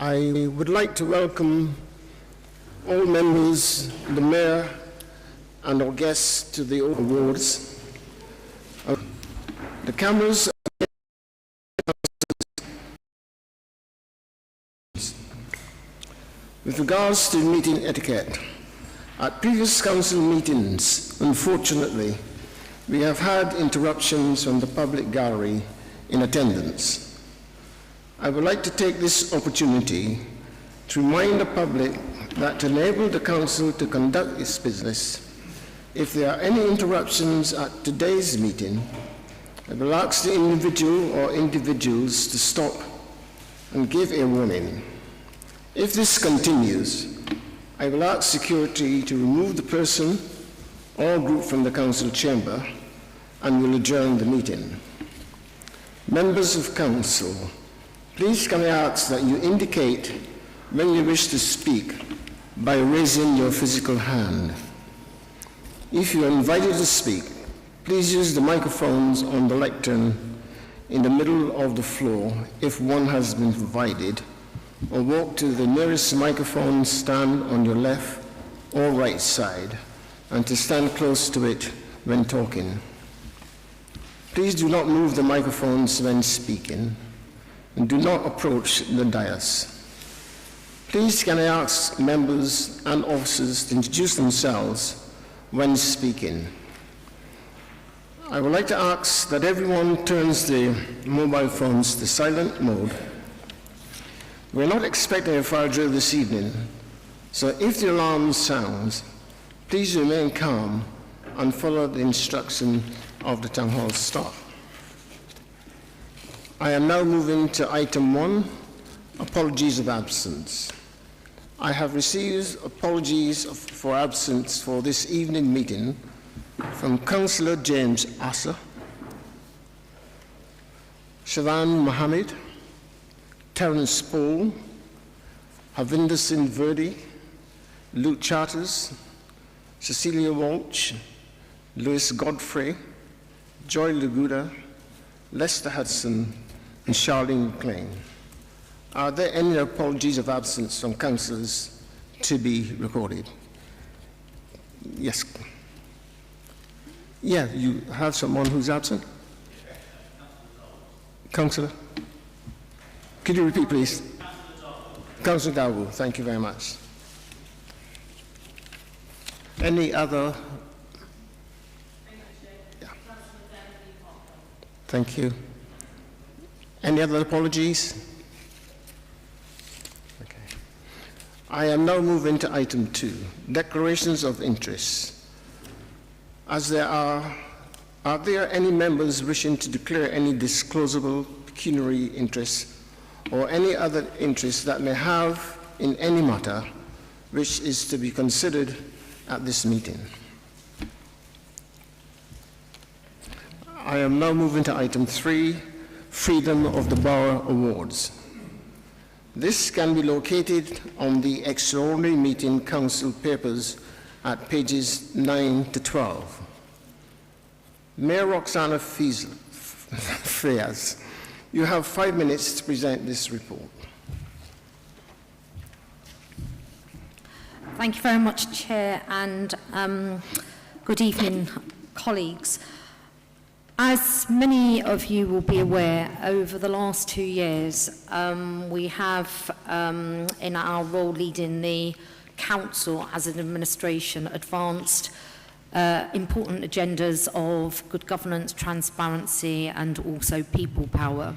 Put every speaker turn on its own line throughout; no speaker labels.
I would like to welcome all members, the Mayor, and our guests to the awards. The cameras. With regards to meeting etiquette, at previous council meetings, unfortunately, we have had interruptions from the public gallery in attendance. I would like to take this opportunity to remind the public that to enable the council to conduct its business, if there are any interruptions at today's meeting, I will ask the individual or individuals to stop and give a warning. If this continues, I will ask security to remove the person or group from the council chamber and will adjourn the meeting. Members of council, please can I ask that you indicate when you wish to speak by raising your physical hand. If you are invited to speak, please use the microphones on the lectern in the middle of the floor if one has been provided, or walk to the nearest microphone stand on your left or right side, and to stand close to it when talking. Please do not move the microphones when speaking, and do not approach the dais. Please can I ask members and officers to introduce themselves when speaking. I would like to ask that everyone turns their mobile phones to silent mode. We're not expecting a fire drill this evening, so if the alarm sounds, please remain calm and follow the instruction of the Town Hall staff. I am now moving to item 1, apologies of absence. I have received apologies for absence for this evening meeting from Councillor James Assa, Shavan Mohammed, Terence Paul, Havinder Singh Verdi, Luke Charters, Cecilia Walsh, Louis Godfrey, Joy Laguda, Lester Hudson, and Charlene McLean. Are there any apologies of absence from councillors to be recorded? Yes. Yeah, you have someone who's absent? Councillor? Could you repeat, please? Councillor Dawu, thank you very much. Any other? Yeah. Thank you. Any other apologies? Okay. I am now moving to item 2, declarations of interest. As there are there any members wishing to declare any disclosable pecuniary interest or any other interest that may have in any matter which is to be considered at this meeting? I am now moving to item 3, Freedom of the Borough Awards. This can be located on the Extraordinary Meeting Council papers at pages 9 to 12. Mayor Roxana Frias, you have 5 minutes to present this report.
Thank you very much, Chair, and good evening, colleagues. As many of you will be aware, over the last 2 years, we have, in our role leading the Council as an administration, advanced important agendas of good governance, transparency, and also people power.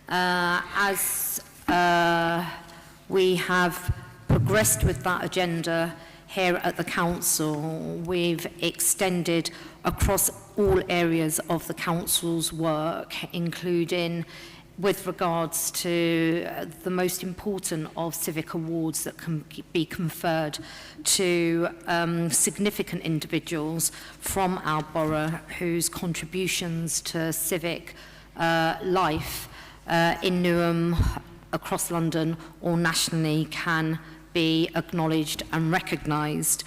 As we have progressed with that agenda here at the Council, we've extended across all areas of the Council's work, including with regards to the most important of civic awards that can be conferred to significant individuals from our borough whose contributions to civic life in Newham, across London or nationally can be acknowledged and recognised.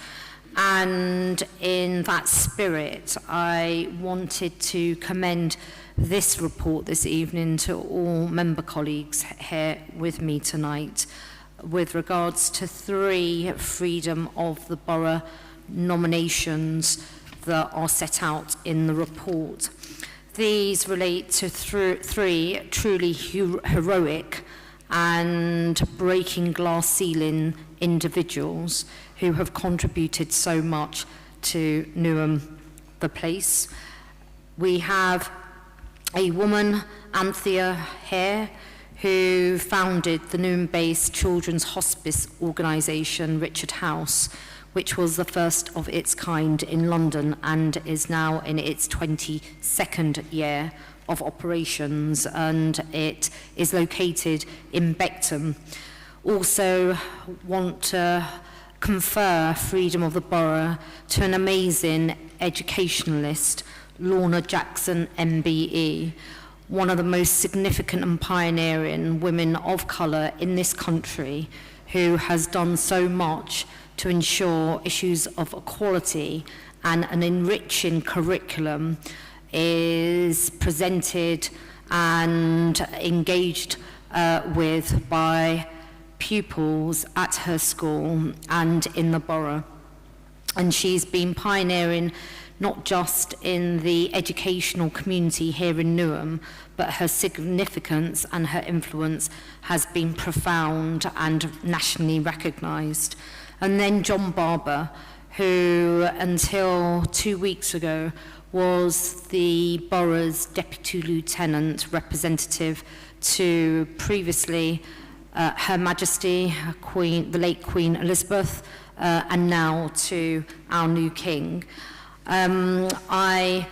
And in that spirit, I wanted to commend this report this evening to all member colleagues here with me tonight with regards to 3 Freedom of the Borough nominations that are set out in the report. These relate to 3 truly heroic and breaking glass ceiling individuals who have contributed so much to Newham, the place. We have a woman, Anthea Hare, who founded the Newham-based children's hospice organisation, Richard House, which was the first of its kind in London and is now in its 22nd year of operations, and it is located in Beckton. Also want to confer Freedom of the Borough to an amazing educationalist, Lorna Jackson MBE, one of the most significant and pioneering women of colour in this country, who has done so much to ensure issues of equality and an enriching curriculum is presented and engaged with by pupils at her school and in the borough. And she's been pioneering not just in the educational community here in Newham, but her significance and her influence has been profound and nationally recognised. And then John Barber, who until 2 weeks ago was the borough's Deputy Lieutenant representative to previously Her Majesty, the late Queen Elizabeth, and now to our new King. I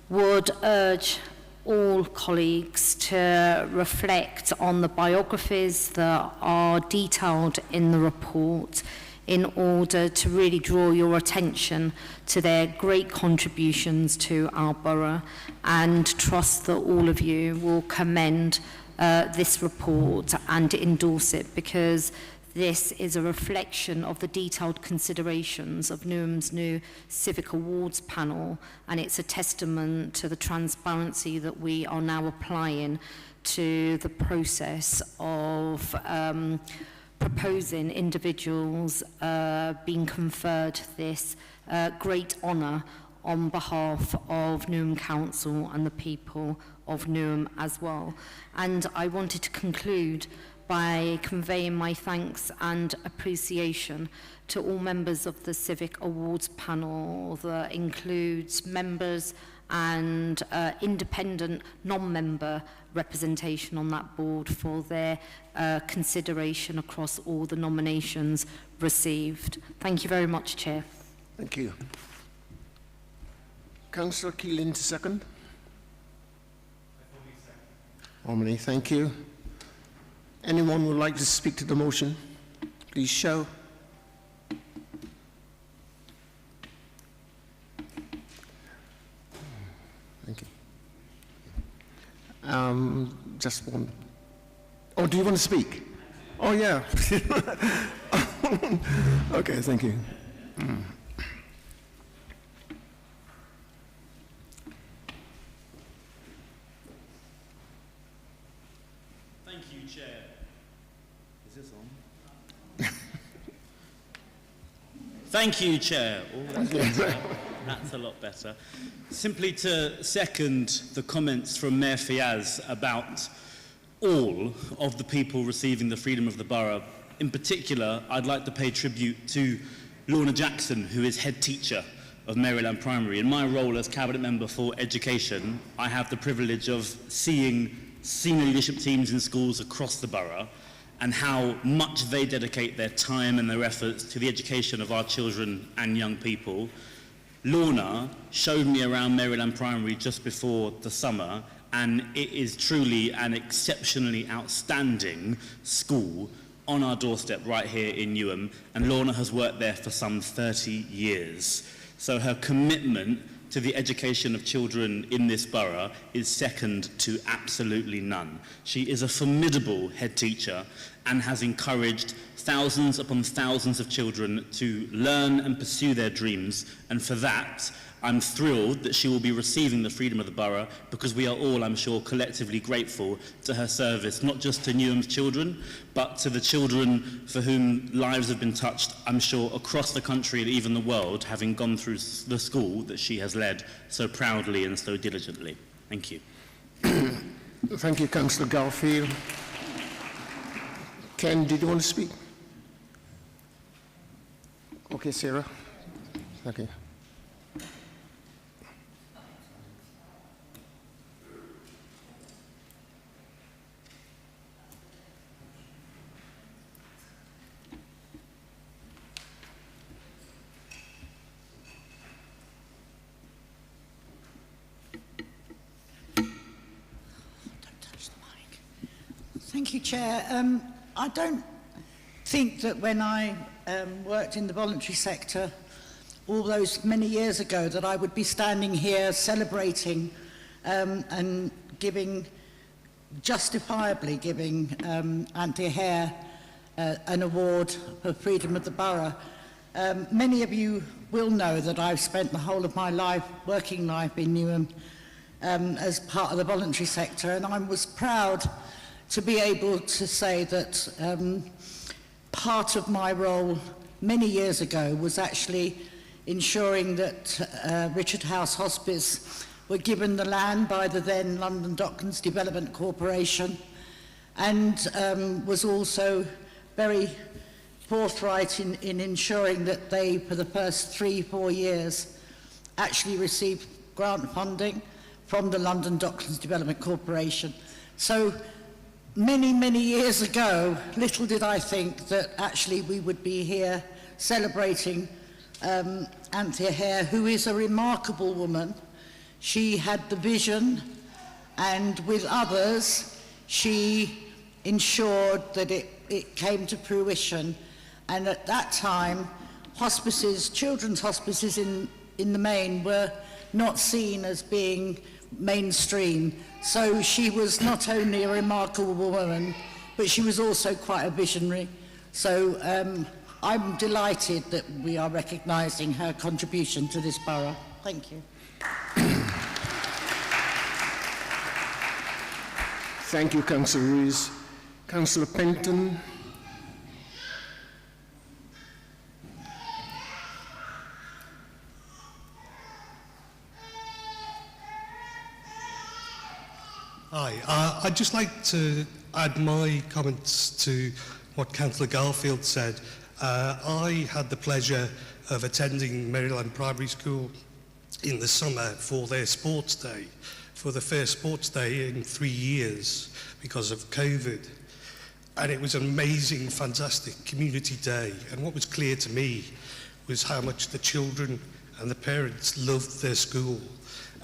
would urge all colleagues to reflect on the biographies that are detailed in the report in order to really draw your attention to their great contributions to our borough, and trust that all of you will commend this report and endorse it, because this is a reflection of the detailed considerations of Newham's new Civic Awards panel, and it's a testament to the transparency that we are now applying to the process of proposing individuals being conferred this great honour on behalf of Newham Council and the people of Newham as well. And I wanted to conclude by conveying my thanks and appreciation to all members of the Civic Awards panel that includes members and independent non-member representation on that board for their consideration across all the nominations received. Thank you very much, Chair.
Thank you. Councillor Keeling to second. Omni, thank you. Anyone would like to speak to the motion? Please show. Thank you. Just one. Oh, do you want to speak? Oh, yeah. Okay, thank you.
Thank you, Chair. Is this on? Thank you, Chair. Oh, that's better. That's a lot better. Simply to second the comments from Mayor Fiaz about all of the people receiving the Freedom of the Borough. In particular, I'd like to pay tribute to Lorna Jackson, who is head teacher of Maryland Primary. In my role as Cabinet Member for Education, I have the privilege of seeing senior leadership teams in schools across the borough and how much they dedicate their time and their efforts to the education of our children and young people. Lorna showed me around Maryland Primary just before the summer, and it is truly an exceptionally outstanding school on our doorstep right here in Newham, and Lorna has worked there for some 30 years. So her commitment to the education of children in this borough is second to absolutely none. She is a formidable head teacher, and has encouraged thousands upon thousands of children to learn and pursue their dreams. And for that, I'm thrilled that she will be receiving the Freedom of the Borough, because we are all, I'm sure, collectively grateful to her service, not just to Newham's children, but to the children for whom lives have been touched, I'm sure, across the country and even the world, having gone through the school that she has led so proudly and so diligently. Thank you.
Thank you, Councillor Garfield. Ken, did you want to speak? Okay, Sarah. Thank you.
Thank you, Chair. I don't think that when I worked in the voluntary sector all those many years ago that I would be standing here celebrating and justifiably giving Anthea Hare an award for Freedom of the Borough. Many of you will know that I've spent the whole of my working life in Newham as part of the voluntary sector, and I was proud to be able to say that part of my role many years ago was actually ensuring that Richard House Hospice were given the land by the then London Docklands Development Corporation, and was also very forthright in ensuring that they, for the first 3-4 years, actually received grant funding from the London Docklands Development Corporation. So many, many years ago, little did I think that actually we would be here celebrating Anthea Hare, who is a remarkable woman. She had the vision, and with others, she ensured that it came to fruition. And at that time, hospices, children's hospices in the main, were not seen as being mainstream. So she was not only a remarkable woman, but she was also quite a visionary. So I'm delighted that we are recognising her contribution to this borough. Thank you.
Thank you, Councillor Ruiz. Councillor Penton.
Hi, I'd just like to add my comments to what Councillor Garfield said. I had the pleasure of attending Maryland Primary School in the summer for their sports day, for the first sports day in 3 years because of COVID. And it was an amazing, fantastic community day. And what was clear to me was how much the children and the parents loved their school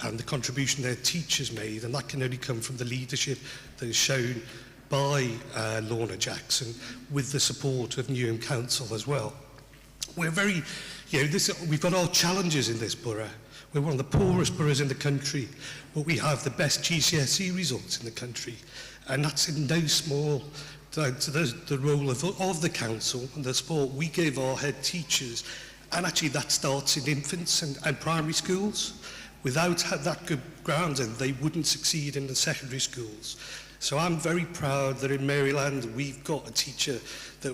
and the contribution their teachers made, and that can only come from the leadership that is shown by Lorna Jackson with the support of Newham Council as well. We're very, we've got our challenges in this borough. We're one of the poorest boroughs in the country, but we have the best GCSE results in the country, and that's in no small down to the role of the council and the support we give our head teachers, and actually that starts in infants and primary schools. Without that good grounding, they wouldn't succeed in the secondary schools. So I'm very proud that in Maryland we've got a teacher,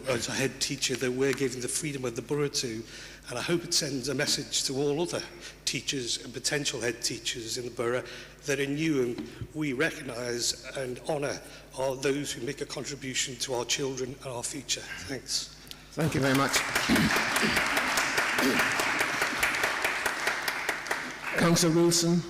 as a head teacher, that we're giving the freedom of the borough to, and I hope it sends a message to all other teachers and potential head teachers in the borough that in Newham we recognise and honour those who make a contribution to our children and our future. Thanks.
Thank you very much. Councillor Wilson.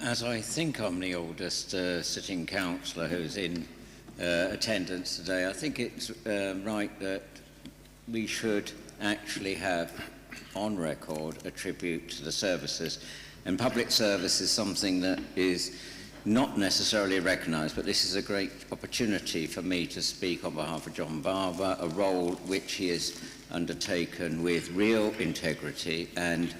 As I think I'm the oldest sitting councillor who's in attendance today, I think it's right that we should actually have on record a tribute to the services. And public service is something that is not necessarily recognised, but this is a great opportunity for me to speak on behalf of John Barber, a role which he has undertaken with real integrity. And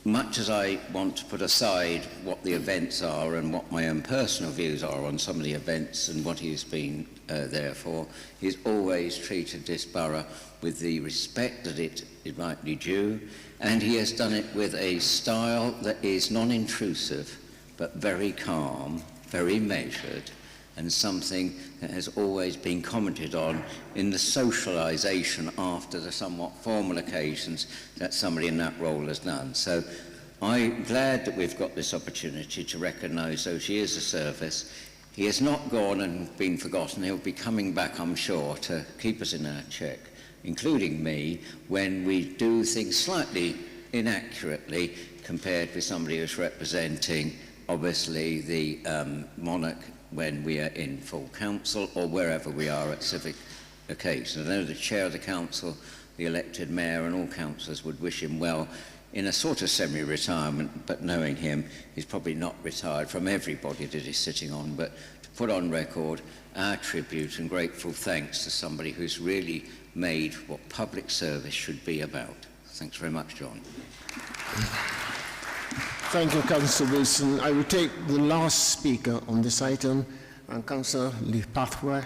much as I want to put aside what the events are and what my own personal views are on some of the events and what he's been there for, he's always treated this borough with the respect that it is rightly due, and he has done it with a style that is non-intrusive but very calm, very measured, and something that has always been commented on in the socialisation after the somewhat formal occasions that somebody in that role has done. So I'm glad that we've got this opportunity to recognise those years of service. He has not gone and been forgotten. He'll be coming back, I'm sure, to keep us in our check, including me, when we do things slightly inaccurately compared with somebody who's representing, obviously, the monarch when we are in full council or wherever we are at civic occasions. I know the chair of the council, the elected mayor and all councillors would wish him well in a sort of semi-retirement, but knowing him, he's probably not retired from everybody that he's sitting on, but to put on record our tribute and grateful thanks to somebody who's really made what public service should be about. Thanks very much, John.
Thank you, Councillor Wilson. I will take the last speaker on this item, and Councillor Lee Pathway.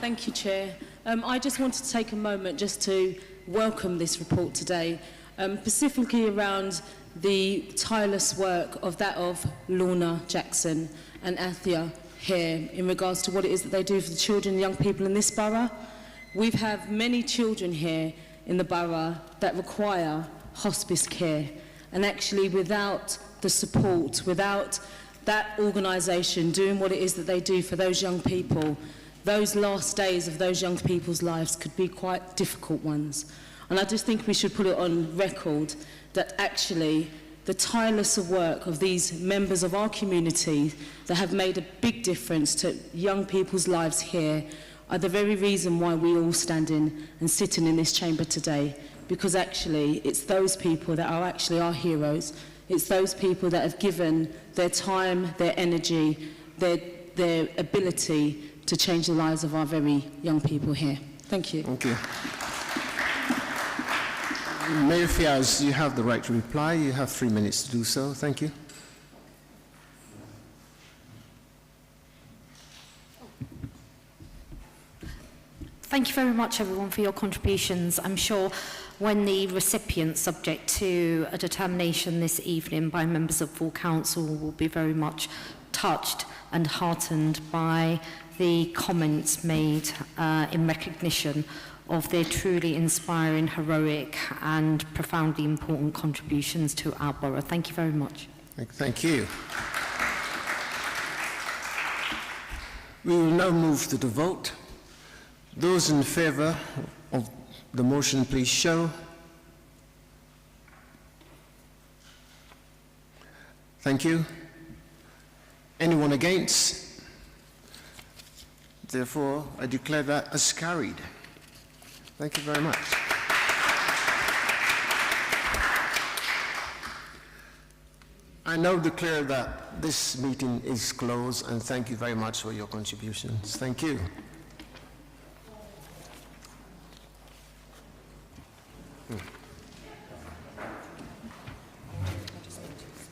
Thank you, Chair. I just wanted to take a moment just to welcome this report today, specifically around the tireless work of Lorna Jackson and Athia here in regards to what it is that they do for the children and young people in this borough. We have many children here in the borough that require hospice care, and actually without the support, without that organisation doing what it is that they do for those young people, those last days of those young people's lives could be quite difficult ones. And I just think we should put it on record that actually the tireless work of these members of our community that have made a big difference to young people's lives here are the very reason why we all standing and sitting in this chamber today, because actually it's those people that are actually our heroes. It's those people that have given their time, their energy, their ability to change the lives of our very young people here. Thank you.
Thank you. Mayor Fiaz, you have the right to reply. You have 3 minutes to do so. Thank you.
Thank you very much, everyone, for your contributions. I'm sure when the recipient, subject to a determination this evening by members of full council, will be very much touched and heartened by the comments made in recognition of their truly inspiring, heroic and profoundly important contributions to our borough. Thank you very much.
Thank you. We will now move to the vote. Those in favour of the motion, please show. Thank you. Anyone against? Therefore, I declare that as carried. Thank you very much. I now declare that this meeting is closed, and thank you very much for your contributions. Thank you.